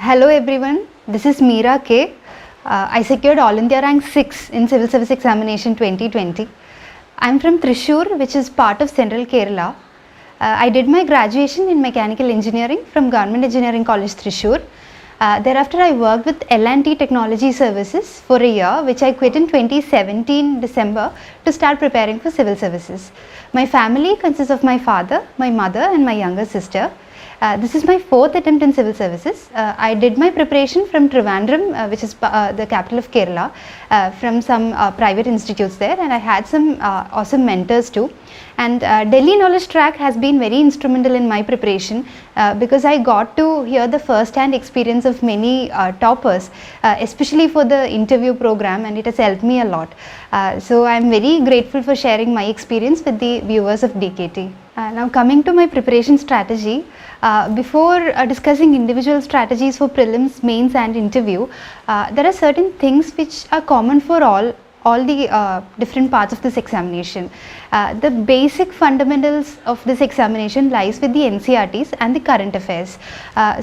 Hello everyone, this is Meera K. I secured All India Rank 6 in Civil Service Examination 2020. I am from Thrissur, which is part of Central Kerala. I did my graduation in Mechanical Engineering from Government Engineering College, Thrissur. Thereafter, I worked with L&T Technology Services for a year, which I quit in 2017 December to start preparing for civil services. My family consists of my father, my mother and my younger sister. This is my fourth attempt in civil services. I did my preparation from Trivandrum, which is the capital of Kerala, from some private institutes there, and I had some awesome mentors too. And Delhi Knowledge Track has been very instrumental in my preparation because I got to hear the first-hand experience of many toppers, especially for the interview program, and it has helped me a lot. So I am very grateful for sharing my experience with the viewers of DKT. Now coming to my preparation strategy, before discussing individual strategies for prelims, mains and interview, there are certain things which are common for all the different parts of this examination. The basic fundamentals of this examination lies with the NCERTs and the current affairs.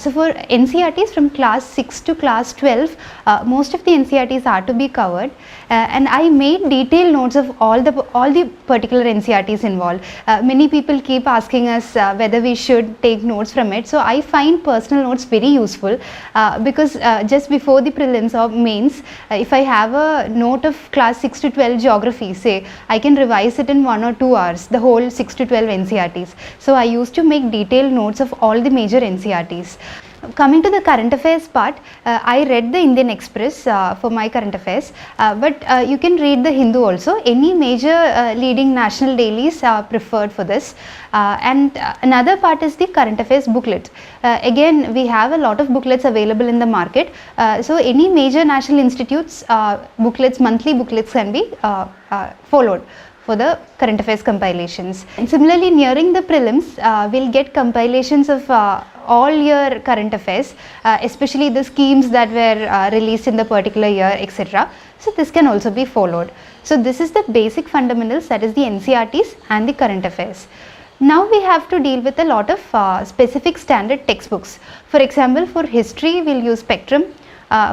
So for NCERTs from class 6 to class 12, most of the NCERTs are to be covered, and I made detailed notes of all the particular NCERTs involved. Many people keep asking us whether we should take notes from it. So I find personal notes very useful because just before the prelims or mains, if I have a note of class 6 to 12 geography, say, I can revise it in 1 or 2 hours, the whole 6 to 12 NCERTs. So I used to make detailed notes of all the major NCERTs. Coming to the current affairs part, I read the Indian Express for my current affairs, but you can read the Hindu also. Any major leading national dailies are preferred for this. And another part is the current affairs booklet. Again, we have a lot of booklets available in the market. So any major national institutes booklets, monthly booklets can be followed for the current affairs compilations. And similarly, nearing the prelims, we'll get compilations of all year current affairs, especially the schemes that were released in the particular year, etc. So this can also be followed. So this is the basic fundamentals, that is the NCERTs and the current affairs. Now we have to deal with a lot of specific standard textbooks. For example, for history we'll use Spectrum,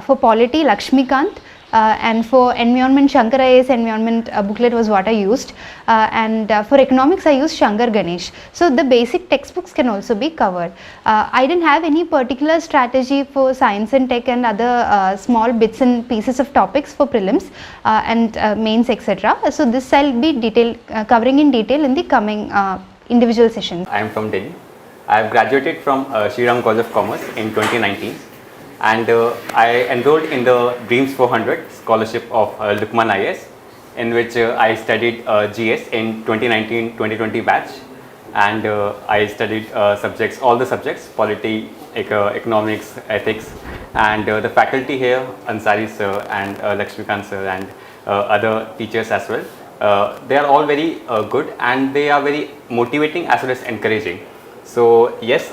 for polity Lakshmikant, and for environment Shankar IAS environment booklet was what I used, and for economics I used Shankar Ganesh. So the basic textbooks can also be covered. I didn't have any particular strategy for science and tech and other small bits and pieces of topics for prelims and mains, etc. So this I'll be covering in detail in the coming individual sessions. I am from Delhi. I have graduated from Sri Ram College of Commerce in 2019. And I enrolled in the Dreams 400 scholarship of Lukman IAS, in which I studied GS in 2019-2020 batch, and I studied all the subjects, polity, economics, ethics, and the faculty here, Ansari sir and Lakshmikant sir and other teachers as well. They are all very good, and they are very motivating as well as encouraging. So yes,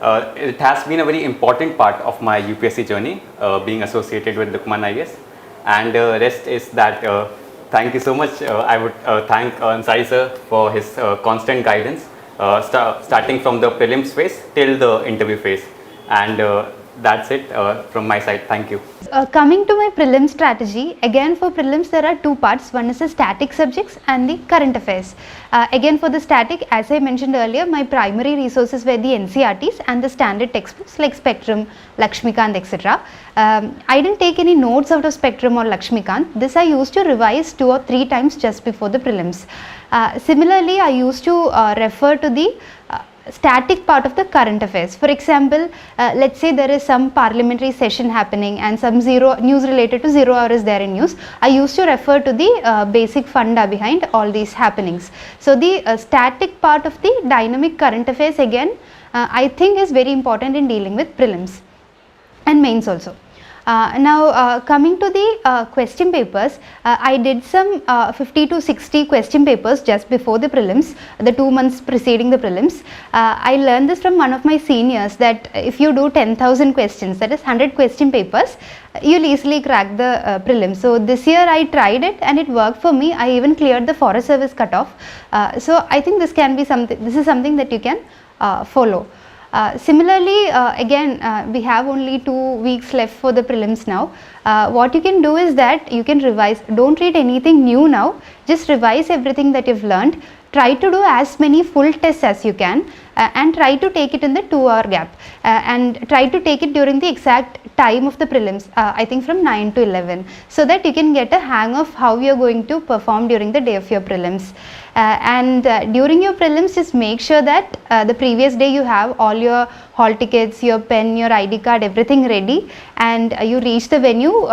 it has been a very important part of my UPSC journey, being associated with Lukman IAS, and rest is that thank you so much. I would thank Ansari sir for his constant guidance, starting from the prelims phase till the interview phase, and that's it from my side. Thank you. Coming to my prelim strategy, again for prelims there are two parts. One is the static subjects and the current affairs. Again for the static, as I mentioned earlier, my primary resources were the NCERTs and the standard textbooks like Spectrum, Lakshmikant, etc. I didn't take any notes out of Spectrum or Lakshmikant. This I used to revise 2 or 3 times just before the prelims. Similarly, I used to refer to the static part of the current affairs. For example, let's say there is some parliamentary session happening and some news related to 0 hour is there in news. I used to refer to the basic funda behind all these happenings. So the static part of the dynamic current affairs again I think is very important in dealing with prelims and mains also. Now coming to the question papers, I did some 50 to 60 question papers just before the prelims, the 2 months preceding the prelims. I learned this from one of my seniors that if you do 10,000 questions, that is 100 question papers, you'll easily crack the prelims. So this year I tried it and it worked for me. I even cleared the Forest Service cutoff. So I think this can be something, this is something that you can follow. Similarly, again, we have only 2 weeks left for the prelims now. What you can do is that you can revise, don't read anything new now, just revise everything that you've learned. Try to do as many full tests as you can and try to take it in the 2-hour gap and try to take it during the exact time of the prelims, I think from 9 to 11, so that you can get a hang of how you are going to perform during the day of your prelims. During your prelims, just make sure that the previous day you have all your hall tickets, your pen, your ID card, everything ready, and you reach the venue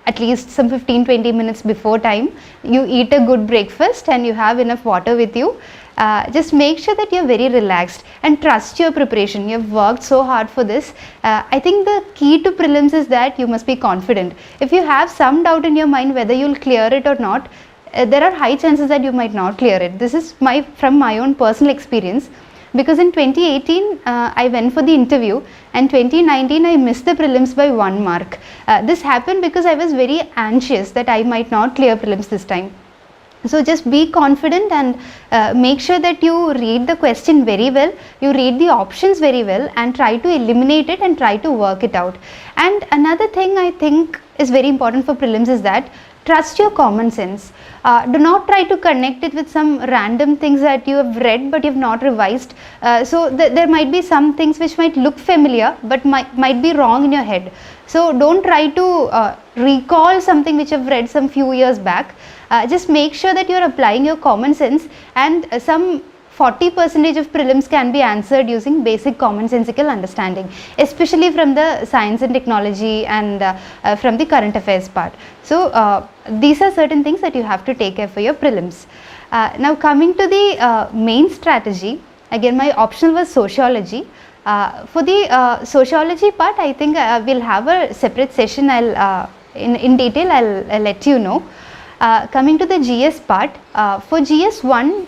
at least some 15-20 minutes before time. You eat a good breakfast and you have enough water with you. Just make sure that you are very relaxed and trust your preparation. You have worked so hard for this. I think the key to prelims is that you must be confident. If you have some doubt in your mind whether you will clear it or not, there are high chances that you might not clear it. This is from my own personal experience, because in 2018 I went for the interview and 2019 I missed the prelims by 1 mark. This happened because I was very anxious that I might not clear prelims this time. So just be confident and make sure that you read the question very well, you read the options very well and try to eliminate it and try to work it out. And another thing I think is very important for prelims is that trust your common sense. Do not try to connect it with some random things that you have read but you have not revised. So there might be some things which might look familiar but might be wrong in your head. So don't try to recall something which you have read some few years back. Just make sure that you are applying your common sense, and some 40% of prelims can be answered using basic commonsensical understanding, especially from the science and technology and from the current affairs part. So these are certain things that you have to take care for your prelims. Now coming to the main strategy, again my optional was sociology. For the sociology part, I think we'll have a separate session. In detail I'll let you know. Coming to the GS part, for GS1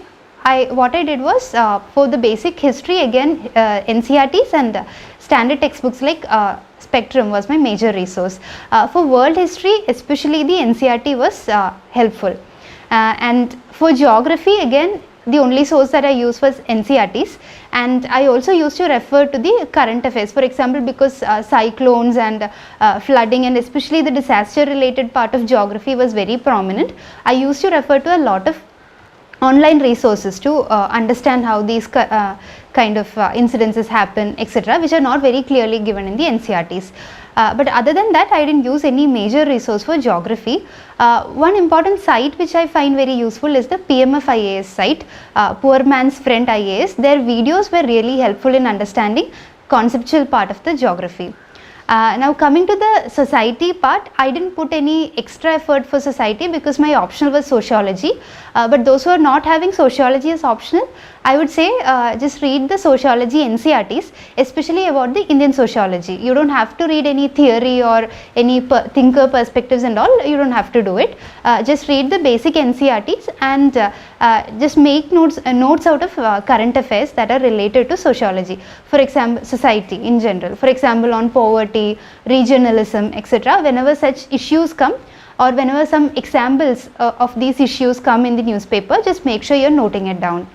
what I did was for the basic history, again NCERTs and standard textbooks like Spectrum was my major resource. For world history, especially the NCERT was helpful, and for geography, again the only source that I used was NCERTs, and I also used to refer to the current affairs. For example, because cyclones and flooding and especially the disaster related part of geography was very prominent, I used to refer to a lot of online resources to understand how these kind of incidences happen, etc., which are not very clearly given in the NCERTs. But other than that, I didn't use any major resource for geography. One important site which I find very useful is the PMF IAS site, Poor Man's Friend IAS. Their videos were really helpful in understanding conceptual part of the geography. Now coming to the society part, I didn't put any extra effort for society because my optional was sociology, but those who are not having sociology as optional, I would say just read the sociology NCERTs, especially about the Indian sociology. You don't have to read any theory or any thinker perspectives and all, you don't have to do it. Just read the basic NCERTs and just make notes out of current affairs that are related to sociology. For example, society in general, for example on poverty, regionalism, etc. Whenever such issues come or whenever some examples of these issues come in the newspaper, just make sure you are noting it down.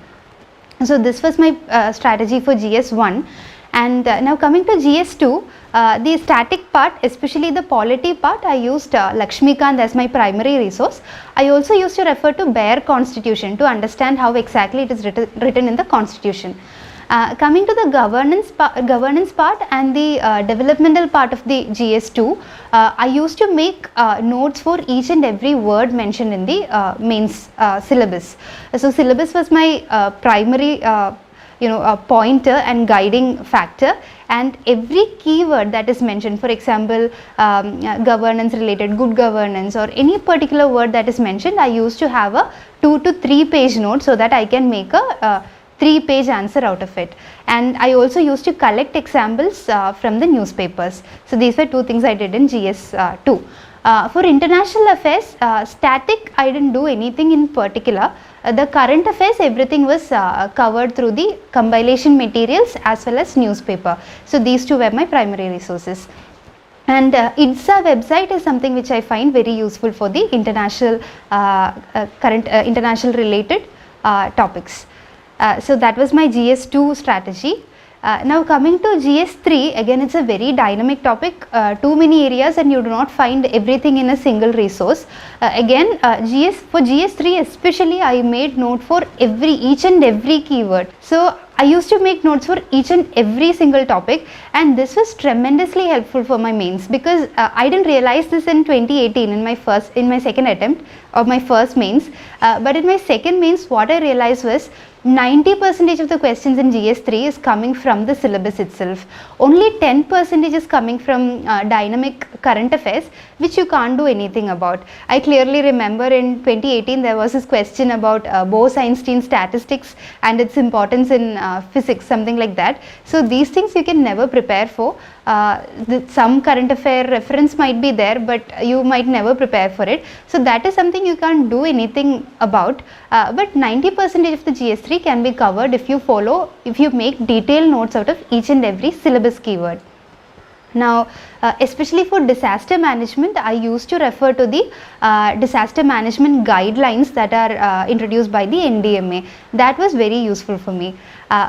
So this was my strategy for GS1. And now coming to GS2, the static part, especially the polity part, I used Lakshmikant as my primary resource. I also used to refer to bare constitution to understand how exactly it is written in the constitution. Coming to the governance part and the developmental part of the GS2, I used to make notes for each and every word mentioned in the mains syllabus. So syllabus was my primary pointer and guiding factor, and every keyword that is mentioned, for example governance related, good governance, or any particular word that is mentioned, I used to have a 2 to 3 page note so that I can make a 3-page answer out of it. And I also used to collect examples from the newspapers. So these were 2 things I did in GS2. For international affairs, static, I didn't do anything in particular. The current affairs, everything was covered through the compilation materials as well as newspaper. So these 2 were my primary resources. And IDSA website is something which I find very useful for the international international related topics. So that was my GS2 strategy. Now coming to GS3, again it's a very dynamic topic, too many areas and you do not find everything in a single resource. For GS3 especially, I made note for each and every keyword. So I used to make notes for each and every single topic, and this was tremendously helpful for my mains, because I didn't realize this in 2018 in my second attempt of my first mains, but in my second mains what I realized was 90% of the questions in GS3 is coming from the syllabus itself. Only 10% is coming from dynamic current affairs, which you can't do anything about. I clearly remember in 2018 there was this question about Bose-Einstein statistics and its importance in physics, something like that. So these things you can never prepare for. Some current affair reference might be there, but you might never prepare for it. So that is something you can't do anything about. But 90% of the GS3 can be covered if you make detailed notes out of each and every syllabus keyword. Now, especially for disaster management, I used to refer to the disaster management guidelines that are introduced by the NDMA. That was very useful for me.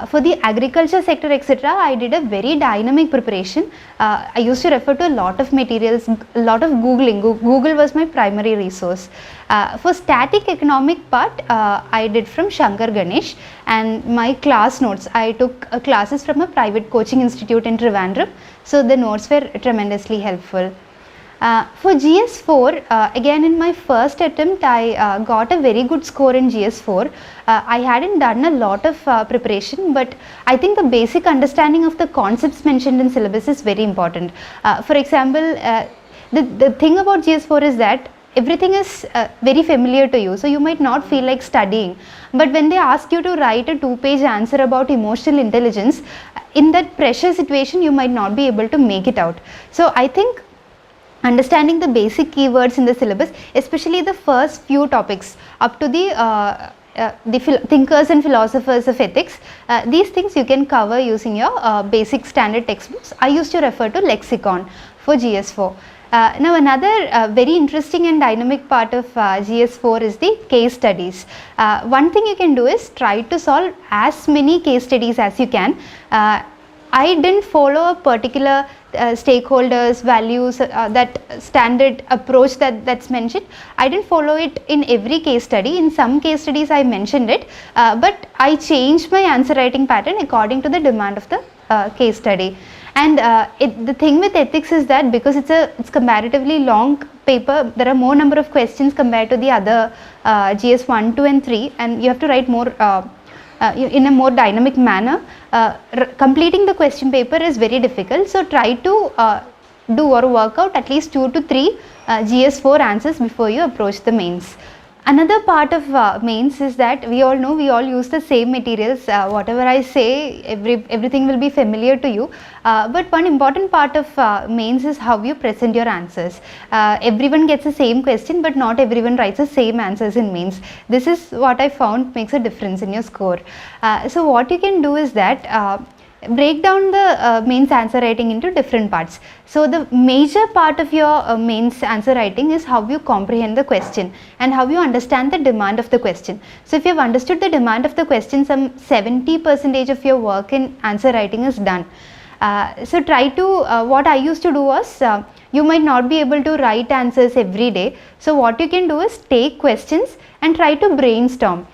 For the agriculture sector, etc., I did a very dynamic preparation. I used to refer to a lot of materials, a lot of Googling. Google was my primary resource. For static economic part, I did from Shankar Ganesh, and my class notes, I took classes from a private coaching institute in Trivandrum, so the notes were tremendously helpful. For GS4, again in my first attempt, I got a very good score in GS4. I hadn't done a lot of preparation, but I think the basic understanding of the concepts mentioned in syllabus is very important. For example, the thing about GS4 is that everything is very familiar to you, so you might not feel like studying. But when they ask you to write a 2-page answer about emotional intelligence, in that pressure situation, you might not be able to make it out. So I think understanding the basic keywords in the syllabus, especially the first few topics up to the thinkers and philosophers of ethics, these things you can cover using your basic standard textbooks. I used to refer to lexicon for GS4. Now another very interesting and dynamic part of GS4 is the case studies. One thing you can do is try to solve as many case studies as you can. I didn't follow a particular stakeholders, values, that standard approach that's mentioned. I didn't follow it in every case study. In some case studies I mentioned it, but I changed my answer writing pattern according to the demand of the case study. And the thing with ethics is that because it's comparatively long paper, there are more number of questions compared to the other GS 1, 2 and 3, and you have to write more in a more dynamic manner. Completing the question paper is very difficult, so try to do or work out at least 2 to 3 GS4 answers before you approach the mains. Another part of mains is that we all know we all use the same materials. Whatever I say, everything will be familiar to you. But one important part of mains is how you present your answers. Everyone gets the same question, but not everyone writes the same answers in mains. This is what I found makes a difference in your score. So what you can do is that break down the mains answer writing into different parts. So the major part of your mains answer writing is how you comprehend the question and how you understand the demand of the question. So if you have understood the demand of the question, some 70% of your work in answer writing is done. So try to, what I used to do was, you might not be able to write answers every day. So what you can do is take questions and try to brainstorm.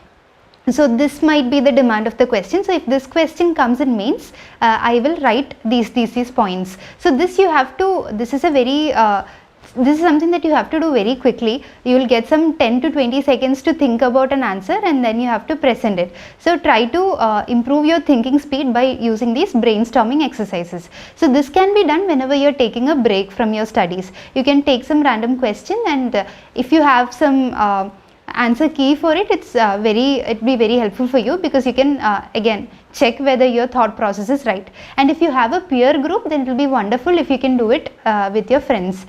So this might be the demand of the question. So if this question comes in mains, I will write these points. So this you have to, this is something that you have to do very quickly. You will get some 10 to 20 seconds to think about an answer, and then you have to present it. So try to improve your thinking speed by using these brainstorming exercises. So this can be done whenever you are taking a break from your studies. You can take some random question, and if you have some answer key for it, it'll be very helpful for you, because you can again check whether your thought process is right. And if you have a peer group, then it will be wonderful if you can do it with your friends.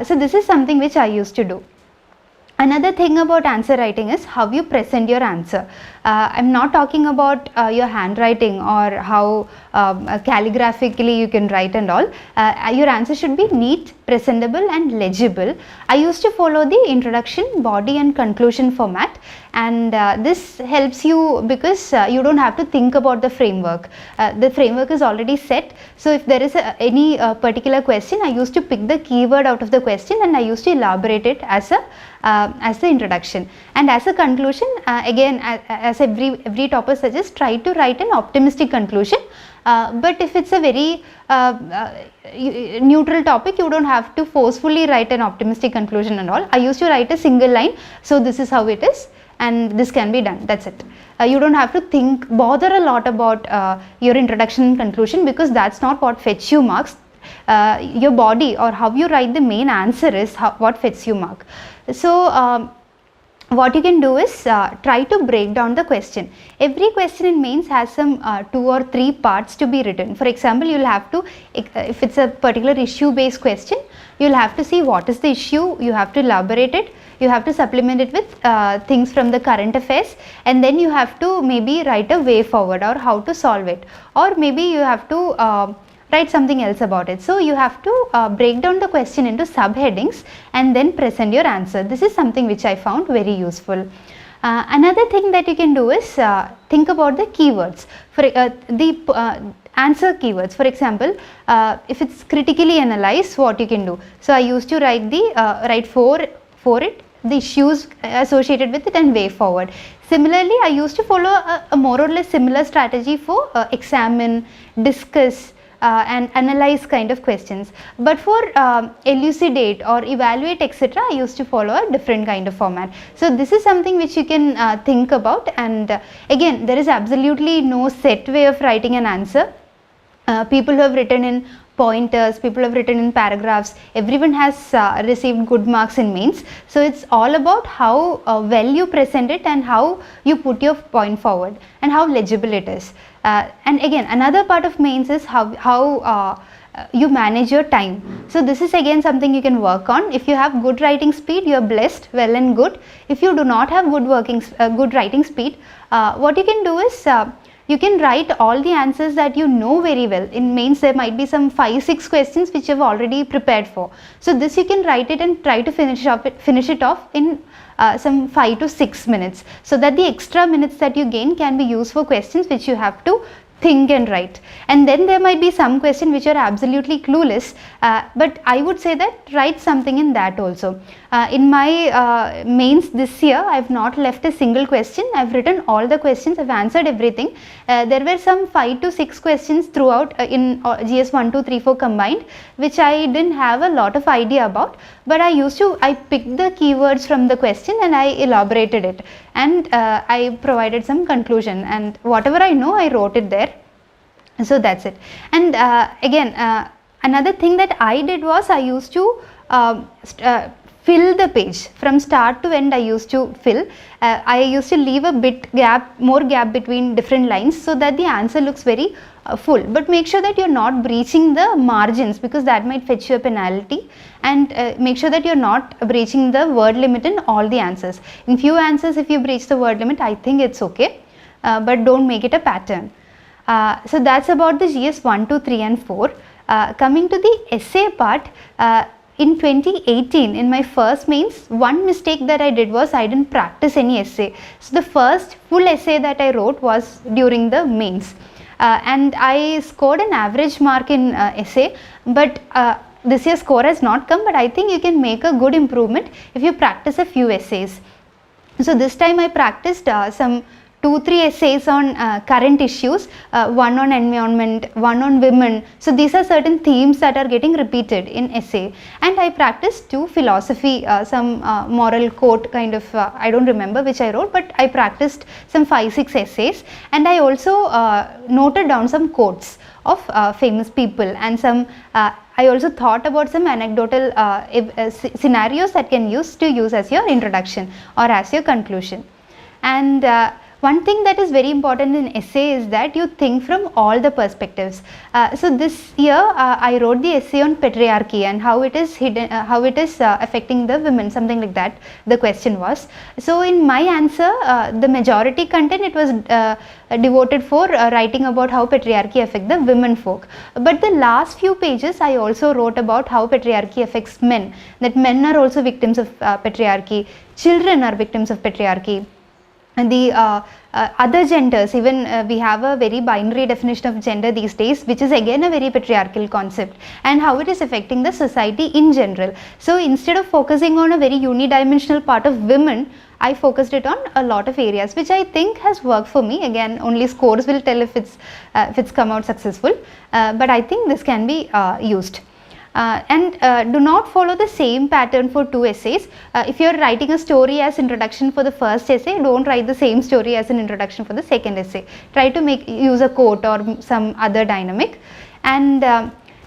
So this is something which I used to do. Another thing about answer writing is how you present your answer. I'm not talking about your handwriting or how calligraphically you can write and all. Your answer should be neat, presentable and legible. I used to follow the introduction, body and conclusion format, and this helps you because you don't have to think about the framework. The framework is already set, so if there is any particular question, I used to pick the keyword out of the question and I used to elaborate it as the introduction, and as a conclusion, again as every topper suggests, try to write an optimistic conclusion. But if it's a very neutral topic, you don't have to forcefully write an optimistic conclusion and all. I used to write a single line, so this is how it is and this can be done, that's it. You don't have to bother a lot about your introduction and conclusion, because that's not what fetch you marks. Your body or how you write the main answer is what fetches you mark. So what you can do is try to break down the question. Every question in mains has some 2 or 3 parts to be written. For example, you will have to, if it's a particular issue based question, you will have to see what is the issue, you have to elaborate it, you have to supplement it with things from the current affairs, and then you have to maybe write a way forward or how to solve it, or maybe you have to write something else about it. So you have to break down the question into subheadings and then present your answer. This is something which I found very useful. Another thing that you can do is think about the keywords for the answer keywords. For example, if it's critically analyzed, what you can do. So I used to write write for it, the issues associated with it, and way forward. Similarly, I used to follow a more or less similar strategy for examine, discuss, and analyze kind of questions, but for elucidate or evaluate etc., I used to follow a different kind of format. So this is something which you can think about, and again, there is absolutely no set way of writing an answer. People who have written in pointers, people have written in paragraphs, everyone has received good marks in mains. So it's all about how well you present it and how you put your point forward and how legible it is. And again, another part of mains is how you manage your time. So this is again something you can work on. If you have good writing speed, you are blessed, well and good. If you do not have good writing speed, what you can do is you can write all the answers that you know very well. In mains there might be some 5-6 questions which you have already prepared for. So this you can write it and try to finish it off in some 5 to 6 minutes, so that the extra minutes that you gain can be used for questions which you have to think and write. And then there might be some question which are absolutely clueless, but I would say that write something in that also. In my mains this year, I have not left a single question. I have written all the questions, I have answered everything. There were some 5 to 6 questions throughout in GS 1, 2, 3, 4 combined, which I didn't have a lot of idea about, but I picked the keywords from the question and I elaborated it, and I provided some conclusion, and whatever I know I wrote it there. So that's it. And again, another thing that I did was I used to fill the page from start to end. I used to fill. I used to leave a more gap between different lines, so that the answer looks very full. But make sure that you're not breaching the margins, because that might fetch you a penalty. And make sure that you're not breaching the word limit in all the answers. In few answers, if you breach the word limit, I think it's okay, but don't make it a pattern. So that's about the GS 1, 2, 3 and 4. Coming to the essay part, in 2018 in my first mains, one mistake that I did was I didn't practice any essay. So the first full essay that I wrote was during the mains, and I scored an average mark in essay, but this year's score has not come, but I think you can make a good improvement if you practice a few essays. So this time I practiced some 2-3 essays on current issues, one on environment, one on women. So these are certain themes that are getting repeated in essay, and I practiced 2 philosophy, some moral quote kind of, I don't remember which I wrote, but I practiced some 5-6 essays, and I also noted down some quotes of famous people, and some I also thought about some anecdotal scenarios that can use as your introduction or as your conclusion. And one thing that is very important in essay is that you think from all the perspectives. So this year I wrote the essay on patriarchy and how it is affecting the women, something like that the question was. So in my answer, the majority content it was devoted for writing about how patriarchy affects the women folk. But the last few pages I also wrote about how patriarchy affects men, that men are also victims of patriarchy, children are victims of patriarchy. the other genders, even we have a very binary definition of gender these days, which is again a very patriarchal concept, and how it is affecting the society in general. So instead of focusing on a very unidimensional part of women, I focused it on a lot of areas, which I think has worked for me. Again, only scores will tell if it's come out successful, but I think this can be used. Do not follow the same pattern for 2 essays. If you are writing a story as introduction for the first essay, don't write the same story as an introduction for the second essay. Try to use a quote or some other dynamic. And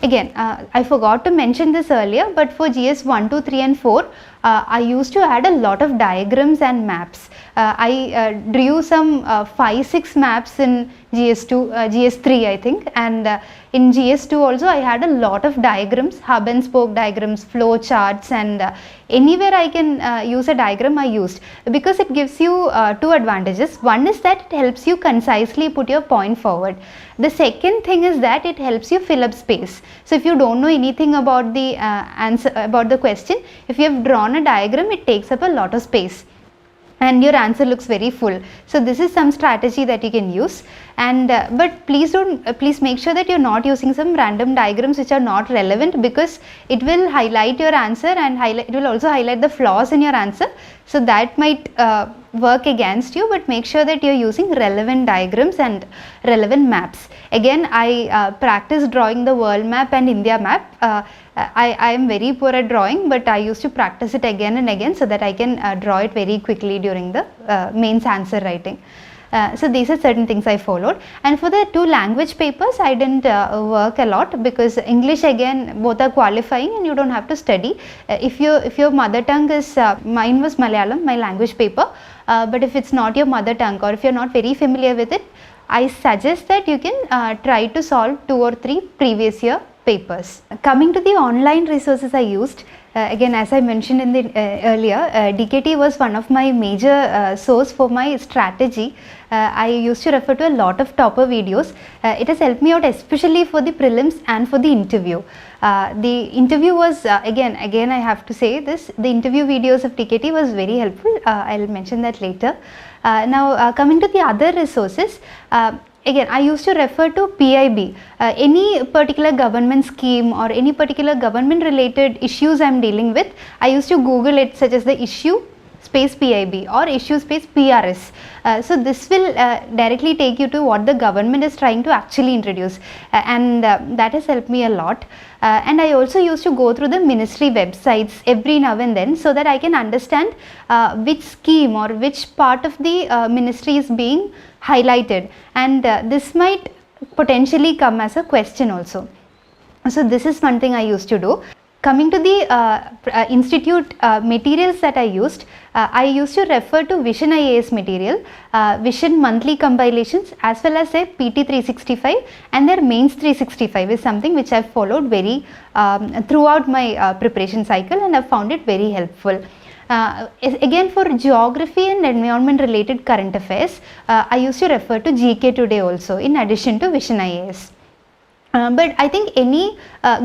again, I forgot to mention this earlier, but for GS 1, 2, 3 and 4, I used to add a lot of diagrams and maps. I drew some 5-6 maps in GS3 I think, and in GS2 also I had a lot of diagrams, hub and spoke diagrams, flow charts, and anywhere I can use a diagram I used, because it gives you 2 advantages. One is that it helps you concisely put your point forward. The second thing is that it helps you fill up space. So if you don't know anything about the answer, about the question, if you have drawn a diagram, it takes up a lot of space and your answer looks very full. So this is some strategy that you can use, and but please make sure that you're not using some random diagrams which are not relevant, because it will highlight your answer and it will also highlight the flaws in your answer. So that might work against you, but make sure that you're using relevant diagrams and relevant maps. Again, I practice drawing the world map and India map. I am very poor at drawing, but I used to practice it again and again so that I can draw it very quickly during the mains answer writing. So these are certain things I followed. And for the 2 language papers, I didn't work a lot, because English again both are qualifying and you don't have to study. If your mother tongue is, mine was Malayalam, my language paper, but if it's not your mother tongue, or if you're not very familiar with it, I suggest that you can try to solve 2 or 3 previous year papers. Coming to the online resources I used, again as I mentioned in the earlier, DKT was one of my major source for my strategy. I used to refer to a lot of topper videos. It has helped me out especially for the prelims and for the interview. The interview was again I have to say this, the interview videos of DKT was very helpful. I'll mention that later. Now coming to the other resources, again I used to refer to PIB, any particular government scheme or any particular government related issues I am dealing with, I used to Google it, such as the issue space PIB or issue space PRS. So this will directly take you to what the government is trying to actually introduce, and that has helped me a lot. And I also used to go through the ministry websites every now and then, so that I can understand which scheme or which part of the ministry is being highlighted, and this might potentially come as a question also. So this is one thing I used to do. Coming to the institute materials that I used to refer to Vision IAS material, Vision monthly compilations, as well as a PT 365 and their mains 365 is something which I have followed very throughout my preparation cycle, and I have found it very helpful. Again, for geography and environment related current affairs, I used to refer to GK Today also, in addition to Vision IAS. But I think any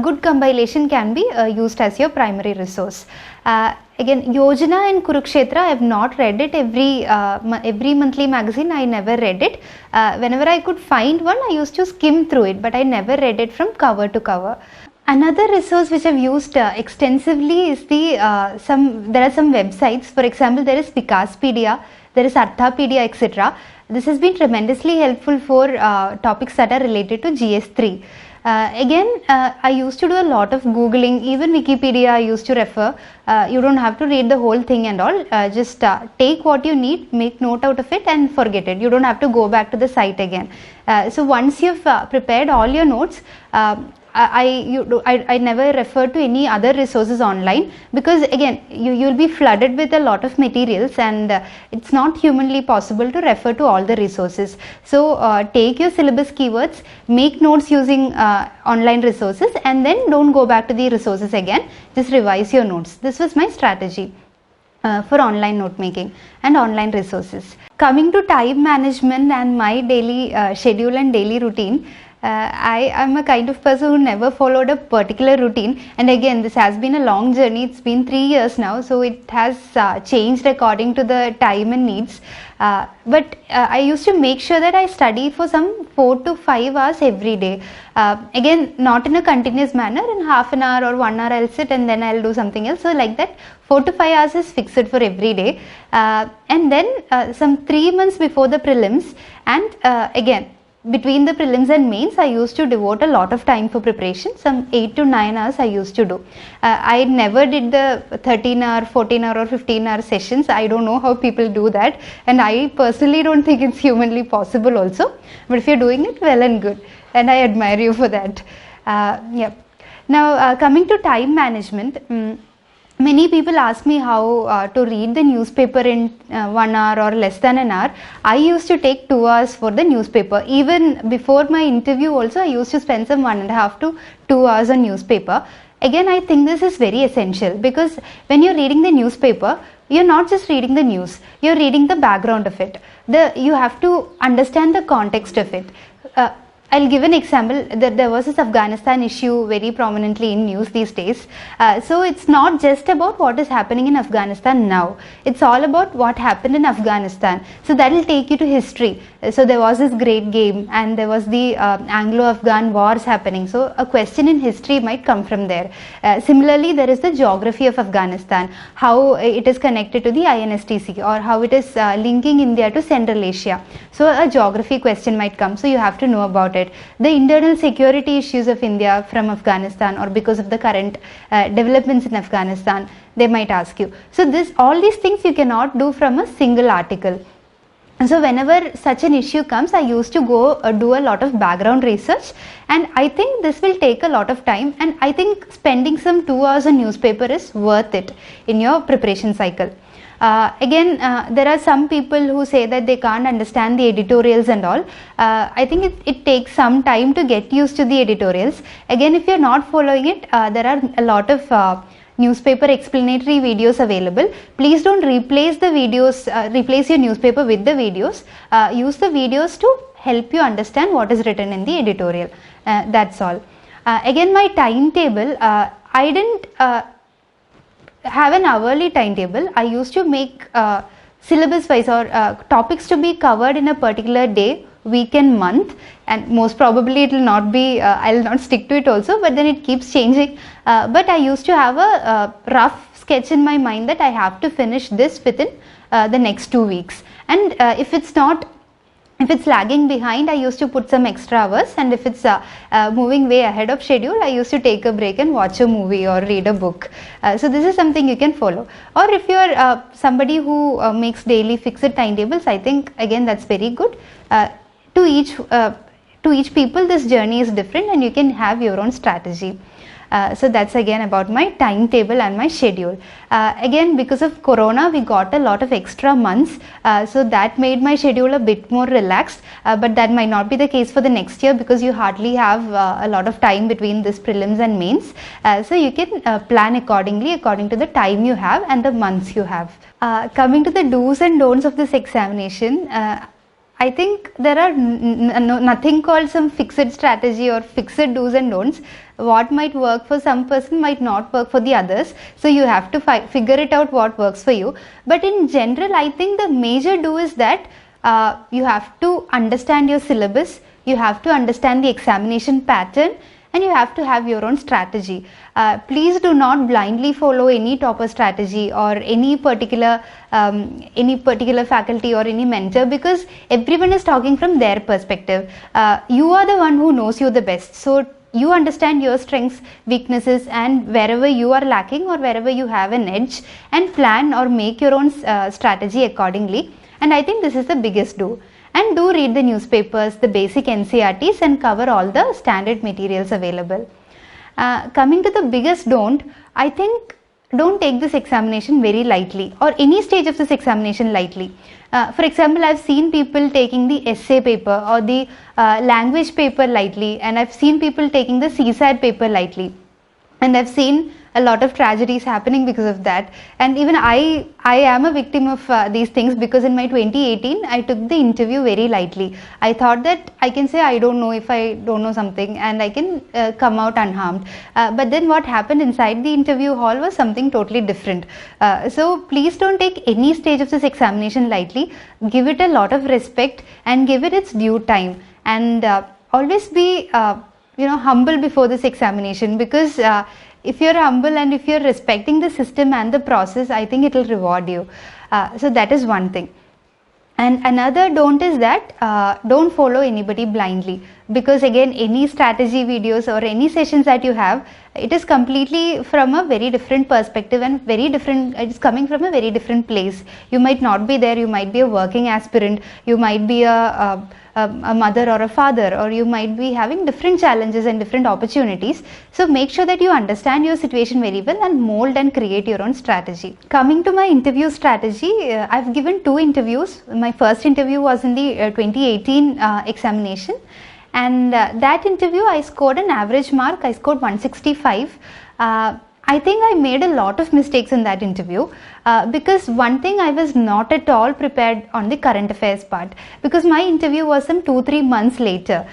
good compilation can be used as your primary resource. Again, Yojana and Kurukshetra, I have not read it. Every monthly magazine I never read it. Whenever I could find one, I used to skim through it, but I never read it from cover to cover. Another resource which I have used extensively is there are some websites. For example, there is Vikaspedia, there is Arthapedia, etc. This has been tremendously helpful for topics that are related to GS3. Again, I used to do a lot of Googling, even Wikipedia I used to refer. You don't have to read the whole thing and all, just take what you need, make note out of it and forget it. You don't have to go back to the site again. So once you've prepared all your notes, I never refer to any other resources online, because again you'll be flooded with a lot of materials, and it's not humanly possible to refer to all the resources. So take your syllabus keywords, make notes using online resources, and then don't go back to the resources again, just revise your notes. This was my strategy for online note making and online resources. Coming to time management and my daily schedule and daily routine, I am a kind of person who never followed a particular routine, and again this has been a long journey. It's been 3 years now, so it has changed according to the time and needs. But I used to make sure that I study for some 4 to 5 hours every day. Again, not in a continuous manner. In half an hour or 1 hour I'll sit and then I'll do something else. So like that 4 to 5 hours is fixed for every day. And then some 3 months before the prelims, and again between the prelims and mains, I used to devote a lot of time for preparation. Some 8 to 9 hours I used to do. I never did the 13 hour, 14 hour or 15 hour sessions. I don't know how people do that, and I personally don't think it's humanly possible also. But if you're doing it, well and good, and I admire you for that. Yeah. Now coming to time management. Many people ask me how to read the newspaper in 1 hour or less than an hour. I used to take 2 hours for the newspaper. Even before my interview also, I used to spend some 1.5 to 2 hours on newspaper. Again, I think this is very essential, because when you're reading the newspaper, you're not just reading the news, you're reading the background of it. You have to understand the context of it. I'll give an example. There was this Afghanistan issue very prominently in news these days. So it's not just about what is happening in Afghanistan now. It's all about what happened in Afghanistan. So that will take you to history. So there was this great game, and there was the Anglo-Afghan wars happening. So a question in history might come from there. Similarly, there is the geography of Afghanistan, how it is connected to the INSTC, or how it is linking India to Central Asia. So a geography question might come. So you have to know about it. The internal security issues of India from Afghanistan, or because of the current developments in Afghanistan, they might ask you. So all these things you cannot do from a single article. And so whenever such an issue comes, I used to go do a lot of background research, and I think this will take a lot of time, and I think spending some 2 hours on newspaper is worth it in your preparation cycle. Again, there are some people who say that they can't understand the editorials and all. I think it takes some time to get used to the editorials. Again, if you're not following it, there are a lot of newspaper explanatory videos available. Please don't replace the videos, replace your newspaper with the videos. Use the videos to help you understand what is written in the editorial. That's all. Again, my timetable, I didn't have an hourly timetable. I used to make syllabus wise, or topics to be covered in a particular day, week and month, and most probably it will not be, I'll not stick to it also, but then it keeps changing. But I used to have a rough sketch in my mind that I have to finish this within the next 2 weeks, and if it's lagging behind, I used to put some extra hours, and if it's moving way ahead of schedule, I used to take a break and watch a movie or read a book. So this is something you can follow. Or if you're somebody who makes daily fixed timetables, I think again that's very good. To each people, this journey is different, and you can have your own strategy. So that's again about my timetable and my schedule. Again, because of Corona, we got a lot of extra months, so that made my schedule a bit more relaxed, but that might not be the case for the next year, because you hardly have a lot of time between this prelims and mains. So you can plan accordingly, according to the time you have and the months you have. Coming to the do's and don'ts of this examination, I think there are nothing called some fixed strategy or fixed do's and don'ts. What might work for some person might not work for the others. So you have to figure it out what works for you. But in general, I think the major do is that you have to understand your syllabus, you have to understand the examination pattern, and you have to have your own strategy. Please do not blindly follow any topper strategy or any particular faculty or any mentor, because everyone is talking from their perspective. You are the one who knows you the best. So you understand your strengths, weaknesses, and wherever you are lacking or wherever you have an edge, and plan or make your own strategy accordingly. And I think this is the biggest do. And do read the newspapers, the basic NCERTs, and cover all the standard materials available. Coming to the biggest don't, I think don't take this examination very lightly, or any stage of this examination lightly. For example, I've seen people taking the essay paper or the language paper lightly, and I've seen people taking the CSAT paper lightly. And I've seen a lot of tragedies happening because of that. And even I am a victim of these things, because in my 2018 I took the interview very lightly. I thought that I can say I don't know if I don't know something, and I can come out unharmed. But then what happened inside the interview hall was something totally different. So please don't take any stage of this examination lightly. Give it a lot of respect and give it its due time, and always be humble before this examination, because if you're humble and if you're respecting the system and the process, I think it will reward you. So that is one thing. And another don't is that don't follow anybody blindly, because again, any strategy videos or any sessions that you have, it is completely from a very different perspective and very different, it is coming from a very different place. You might not be there, you might be a working aspirant, you might be a mother or a father, or you might be having different challenges and different opportunities. So make sure that you understand your situation very well and mold and create your own strategy. Coming to my interview strategy, I've given 2 interviews. My first interview was in the 2018 examination, and that interview I scored an average mark. I scored 165. I think I made a lot of mistakes in that interview, because one thing, I was not at all prepared on the current affairs part, because my interview was some 2-3 months later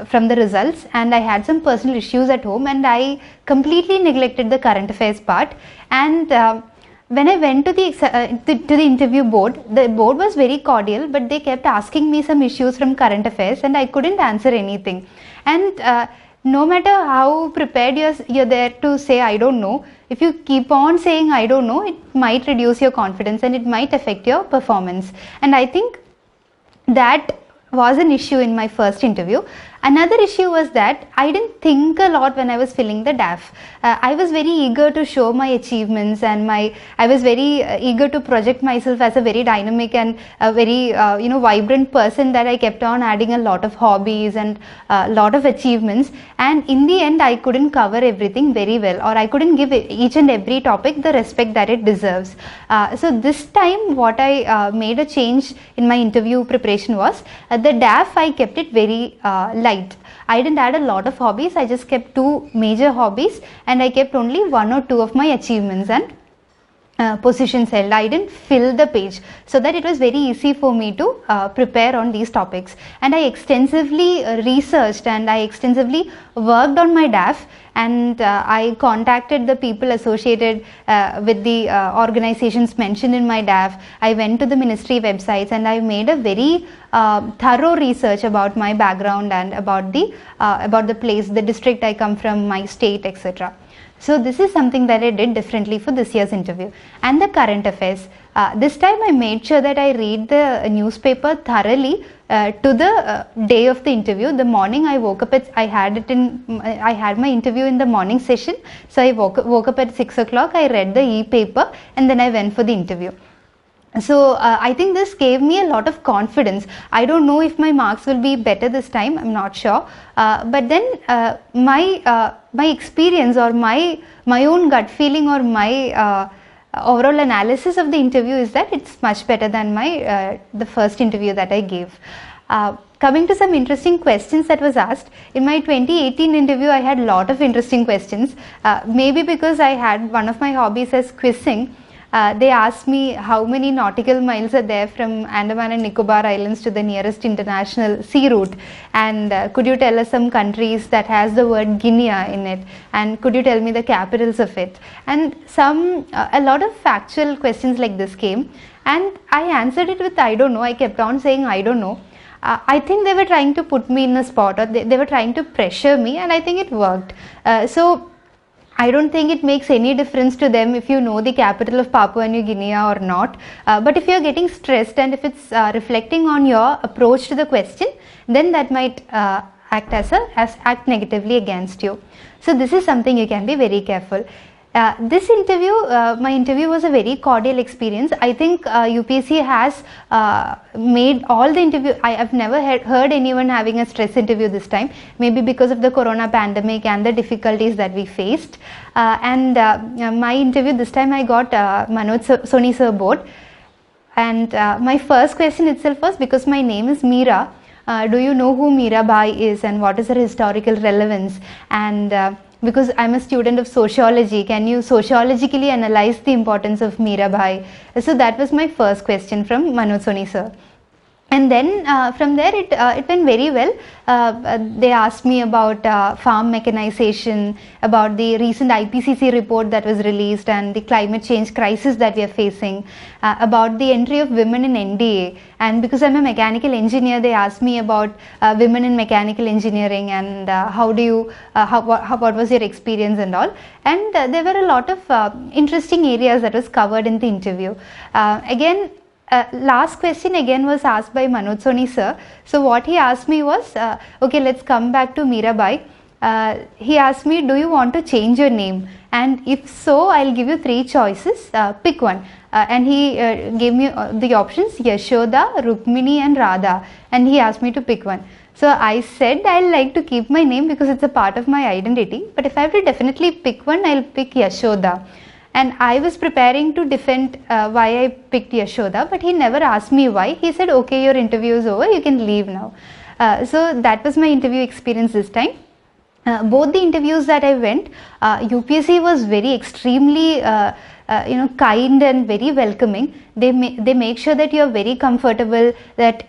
from the results, and I had some personal issues at home, and I completely neglected the current affairs part. And when I went to the interview board, the board was very cordial, but they kept asking me some issues from current affairs, and I couldn't answer anything. And no matter how prepared you're there to say I don't know, if you keep on saying I don't know, it might reduce your confidence and it might affect your performance. And I think that was an issue in my first interview. Another issue was that I didn't think a lot when I was filling the DAF. I was very eager to show my achievements, and I was very eager to project myself as a very dynamic and a very vibrant person, that I kept on adding a lot of hobbies and a lot of achievements. And in the end, I couldn't cover everything very well, or I couldn't give each and every topic the respect that it deserves. So this time, what I made a change in my interview preparation was the DAF. I kept it very light. I didn't add a lot of hobbies. I just kept 2 major hobbies, and I kept only 1 or 2 of my achievements and positions held. I didn't fill the page, so that it was very easy for me to prepare on these topics. And I extensively researched, and I extensively worked on my DAF, and I contacted the people associated with the organizations mentioned in my DAF. I went to the ministry websites, and I made a very thorough research about my background and about the place, the district I come from, my state, etc. So this is something that I did differently for this year's interview. And the current affairs, this time I made sure that I read the newspaper thoroughly to the day of the interview. The morning I woke up I had my interview in the morning session, so I woke up at 6 o'clock. I read the e-paper, and then I went for the interview. So I think this gave me a lot of confidence. I don't know if my marks will be better this time, I'm not sure, but then my experience, or my own gut feeling, or my overall analysis of the interview is that it's much better than the first interview that I gave. Coming to some interesting questions that was asked, in my 2018 interview I had a lot of interesting questions, maybe because I had one of my hobbies as quizzing. They asked me how many nautical miles are there from Andaman and Nicobar Islands to the nearest international sea route, and could you tell us some countries that has the word Guinea in it, and could you tell me the capitals of it, and a lot of factual questions like this came, and I answered it with I don't know. I kept on saying I don't know. I think they were trying to put me in a spot, or they were trying to pressure me, and I think it worked. So I don't think it makes any difference to them if you know the capital of Papua New Guinea or not. But if you're getting stressed, and if it's reflecting on your approach to the question, then that might act negatively against you. So this is something you can be very careful. This interview, my interview was a very cordial experience. I think UPSC has made all the interview. I have never heard anyone having a stress interview this time, maybe because of the corona pandemic and the difficulties that we faced. My interview this time, I got Manoj Soni sir board, and my first question itself was, because my name is Meera, do you know who Meerabai is and what is her historical relevance? And because I'm a student of sociology, can you sociologically analyze the importance of Mirabai? So that was my first question from Manoj Soni sir. And then from there it went very well. They asked me about farm mechanization, about the recent IPCC report that was released and the climate change crisis that we are facing, about the entry of women in NDA. And because I'm a mechanical engineer, they asked me about women in mechanical engineering and what was your experience and all. And there were a lot of interesting areas that was covered in the interview. Last question again was asked by Manoj Soni sir. So what he asked me was, okay, let's come back to Mirabai. He asked me, do you want to change your name? And if so, I'll give you 3 choices, pick one. And he gave me the options Yashoda, Rukmini and Radha, and he asked me to pick one. So I said I'll like to keep my name because it's a part of my identity, but if I have to definitely pick one, I'll pick Yashoda. And I was preparing to defend why I picked Yashoda, but he never asked me why. He said, okay, your interview is over, you can leave now. So that was my interview experience this time. Both the interviews that I went, UPSC was very extremely kind and very welcoming. They make sure that you are very comfortable, that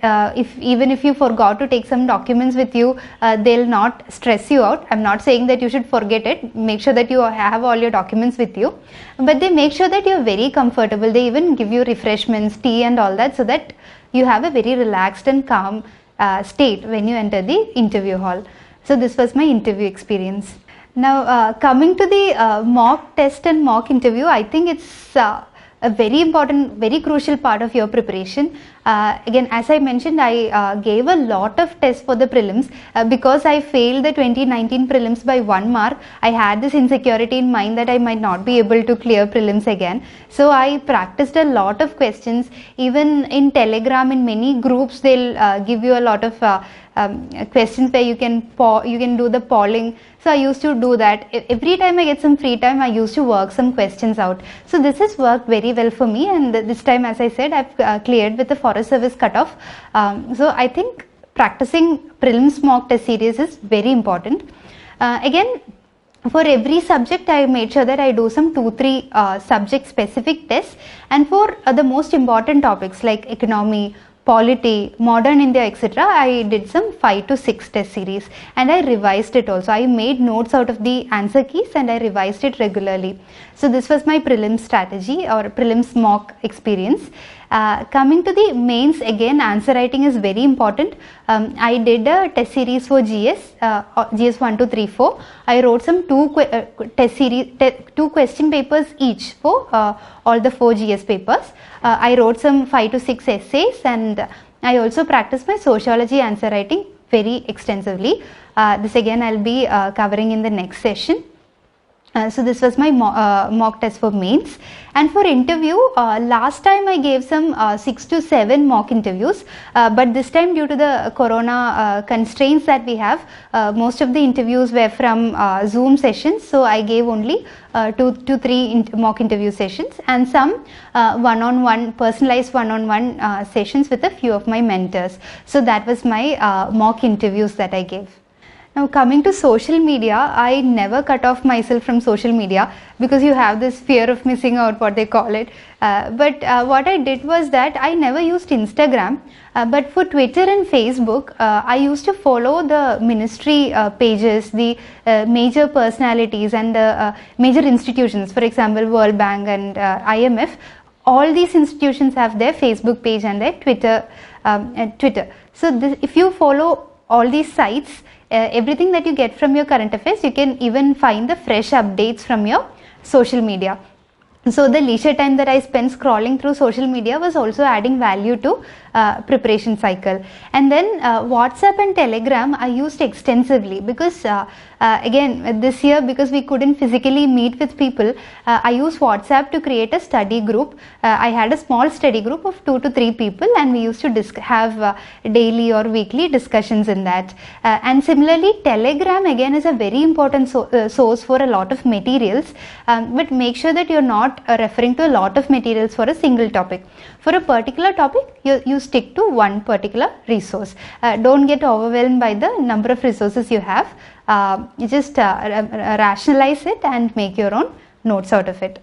even if you forgot to take some documents with you, they'll not stress you out. I'm not saying that you should forget it. Make sure that you have all your documents with you, but they make sure that you're very comfortable. They even give you refreshments, tea and all that, so that you have a very relaxed and calm state when you enter the interview hall. So this was my interview experience. Now coming to the mock test and mock interview, I think it's a very important, very crucial part of your preparation. Again, as I mentioned, I gave a lot of tests for the prelims because I failed the 2019 prelims by 1 mark. I had this insecurity in mind that I might not be able to clear prelims again. So I practiced a lot of questions. Even in Telegram, in many groups, they'll give you a lot of questions where you can do the polling. So I used to do that. Every time I get some free time, I used to work some questions out. So this has worked very well for me, and this time, as I said, I've cleared with the Forest Service cutoff. So I think practicing prelims mock test series is very important. Again, for every subject, I made sure that I do some 2-3 subject specific tests, and for the most important topics like economy, polity, modern India, etc., I did some 5 to 6 test series, and I revised it also. I made notes out of the answer keys and I revised it regularly. So this was my prelims strategy or prelims mock experience. Coming to the mains, again, answer writing is very important. I did a test series for GS, GS 1, 2, 3, 4. I wrote some 2 question papers each for all the 4 GS papers. I wrote some 5 to 6 essays, and I also practiced my sociology answer writing very extensively. This again I'll be covering in the next session. So this was my mock test for mains. And for interview, last time I gave some 6 to 7 mock interviews, but this time due to the corona constraints that we have, most of the interviews were from Zoom sessions, so I gave only 2 to 3 mock interview sessions and some one-on-one, personalized one-on-one sessions with a few of my mentors. So that was my mock interviews that I gave. Now coming to social media, I never cut off myself from social media because you have this fear of missing out, what they call it. But what I did was that I never used Instagram, but for Twitter and Facebook, I used to follow the ministry pages, the major personalities and the major institutions, for example, World Bank and IMF. All these institutions have their Facebook page and their Twitter. So if you follow all these sites, everything that you get from your current affairs, you can even find the fresh updates from your social media. So the leisure time that I spent scrolling through social media was also adding value to preparation cycle. And then WhatsApp and Telegram I used extensively because again this year, because we couldn't physically meet with people, I used WhatsApp to create a study group. I had a small study group of 2 to 3 people, and we used to have daily or weekly discussions in that. And similarly, Telegram again is a very important source for a lot of materials, but make sure that you're not not referring to a lot of materials for a single topic. For a particular topic, you stick to one particular resource. Don't get overwhelmed by the number of resources you have. You just rationalize it and make your own notes out of it.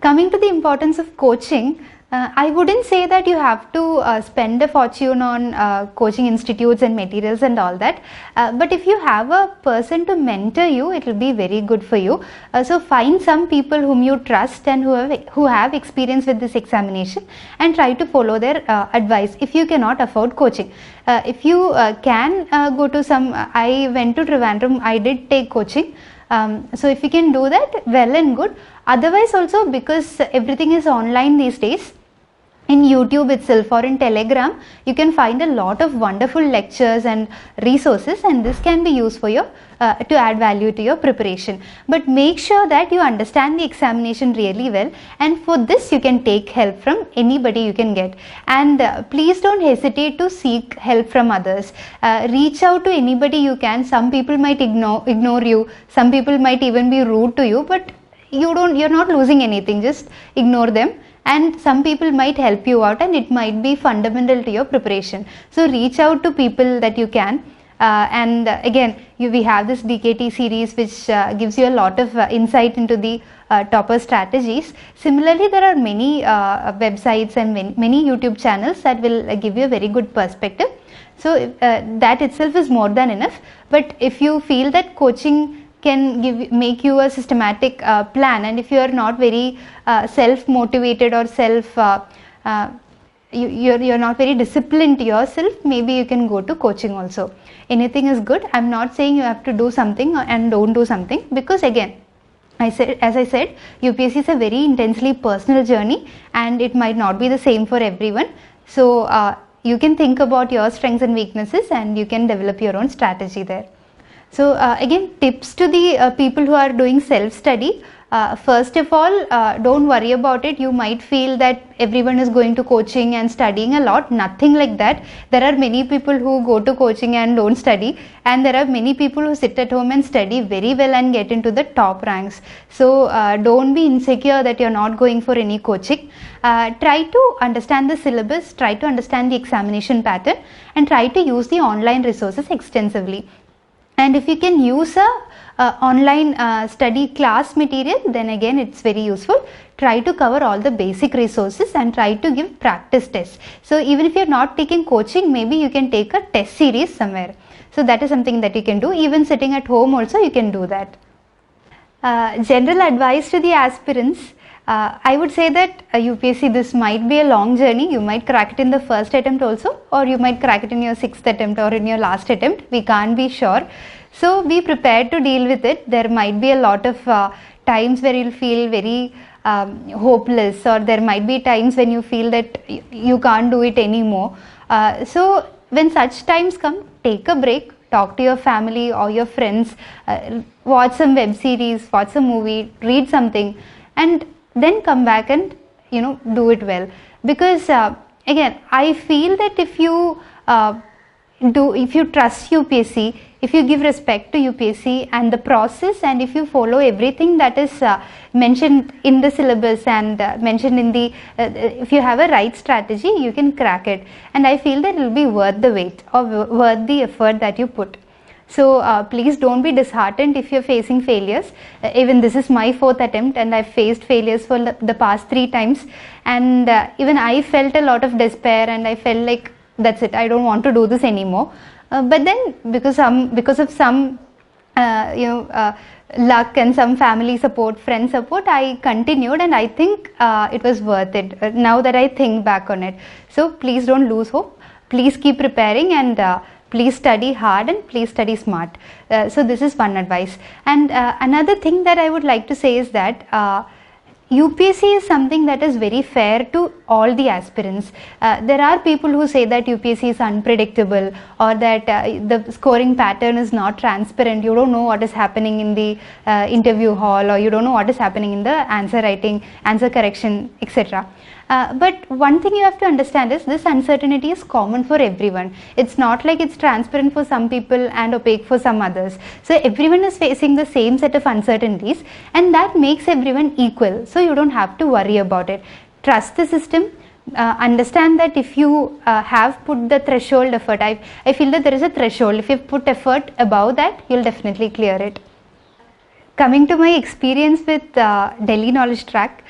Coming to the importance of coaching, I wouldn't say that you have to spend a fortune on coaching institutes and materials and all that, but if you have a person to mentor you, it will be very good for you. So find some people whom you trust and who have experience with this examination, and try to follow their advice if you cannot afford coaching. If you can go to some, I went to Trivandrum, I did take coaching. So if you can do that, well and good. Otherwise also, because everything is online these days, in YouTube itself or in Telegram, you can find a lot of wonderful lectures and resources, and this can be used for your to add value to your preparation. But make sure that you understand the examination really well, and for this you can take help from anybody you can get. And please don't hesitate to seek help from others. Reach out to anybody you can. Some people might ignore you, some people might even be rude to you, but you're not losing anything. Just ignore them, and some people might help you out, and it might be fundamental to your preparation. So reach out to people that you can. And again, we have this DKT series which gives you a lot of insight into the topper strategies. Similarly, there are many websites and many YouTube channels that will give you a very good perspective. So that itself is more than enough. But if you feel that coaching can make you a systematic plan, and if you are not very self-motivated or you're not very disciplined yourself, maybe you can go to coaching also. Anything is good. I'm not saying you have to do something and don't do something, because again, as I said, UPSC is a very intensely personal journey, and it might not be the same for everyone. So you can think about your strengths and weaknesses, and you can develop your own strategy there. So again, tips to the people who are doing self-study. First of all, don't worry about it. You might feel that everyone is going to coaching and studying a lot. Nothing like that. There are many people who go to coaching and don't study, and there are many people who sit at home and study very well and get into the top ranks. So don't be insecure that you're not going for any coaching. Try to understand the syllabus, try to understand the examination pattern, and try to use the online resources extensively. And if you can use a online study class material, then again it's very useful. Try to cover all the basic resources and try to give practice tests. So even if you're not taking coaching, maybe you can take a test series somewhere. So that is something that you can do. Even sitting at home also you can do that. General advice to the aspirants. I would say that UPSC, this might be a long journey. You might crack it in the first attempt also, or you might crack it in your 6th attempt or in your last attempt. We can't be sure. So be prepared to deal with it. There might be a lot of times where you'll feel very hopeless, or there might be times when you feel that you can't do it anymore. So when such times come, take a break. Talk to your family or your friends. Watch some web series, watch some movie, read something, and then come back and do it well. Because again, I feel that if you trust UPSC, if you give respect to UPSC and the process, and if you follow everything that is mentioned in the syllabus and mentioned in the if you have a right strategy, you can crack it. And I feel that it will be worth the wait, or worth the effort that you put. So please don't be disheartened if you're facing failures. Even this is my 4th attempt, and I've faced failures for the past 3 times, and even I felt a lot of despair, and I felt like that's it, I don't want to do this anymore. But then because of some luck and some family support, friend support, I continued, and I think it was worth it now that I think back on it. So please don't lose hope. Please keep preparing, and please study hard, and please study smart. So this is one advice. And another thing that I would like to say is that UPSC is something that is very fair to all the aspirants. There are people who say that UPSC is unpredictable, or that the scoring pattern is not transparent. You don't know what is happening in the interview hall, or you don't know what is happening in the answer writing, answer correction, etc. But one thing you have to understand is this uncertainty is common for everyone. It's not like it's transparent for some people and opaque for some others. So everyone is facing the same set of uncertainties, and that makes everyone equal. So you don't have to worry about it. Trust the system. Understand that if you have put the threshold effort, I feel that there is a threshold. If you put effort above that, you'll definitely clear it. Coming to my experience with Delhi Knowledge Track,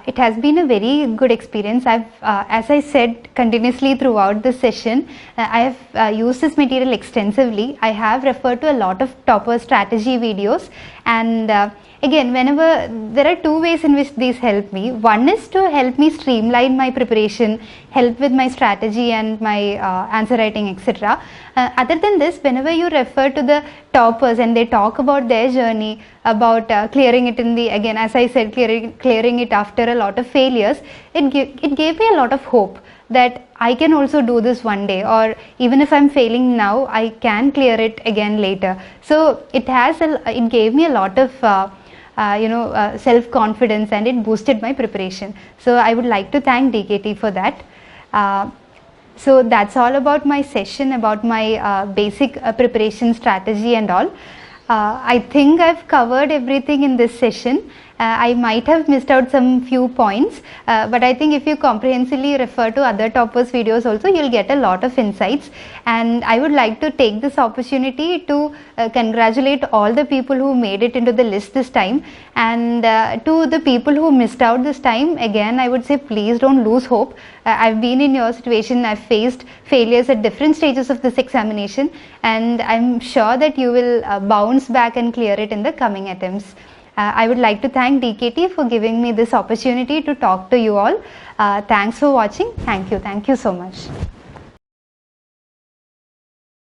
it has been a very good experience. As I said continuously throughout this session, I have used this material extensively. I have referred to a lot of topper strategy videos, and again, whenever there are two ways in which these help me. One is to help me streamline my preparation, help with my strategy and my answer writing, etc. Other than this, whenever you refer to the toppers and they talk about their journey, about clearing it in the, again as I said, clearing it after a lot of failures, it gave me a lot of hope that I can also do this one day, or even if I'm failing now, I can clear it again later. So it gave me a lot of self-confidence, and it boosted my preparation. So I would like to thank DKT for that. So that's all about my session, about my basic preparation strategy and all. I think I've covered everything in this session. I might have missed out some few points, but I think if you comprehensively refer to other toppers videos also, you'll get a lot of insights. And I would like to take this opportunity to congratulate all the people who made it into the list this time, and to the people who missed out this time, again I would say please don't lose hope. I've been in your situation. I've faced failures at different stages of this examination, and I'm sure that you will bounce back and clear it in the coming attempts. I would like to thank DKT for giving me this opportunity to talk to you all. Thanks for watching. Thank you so much.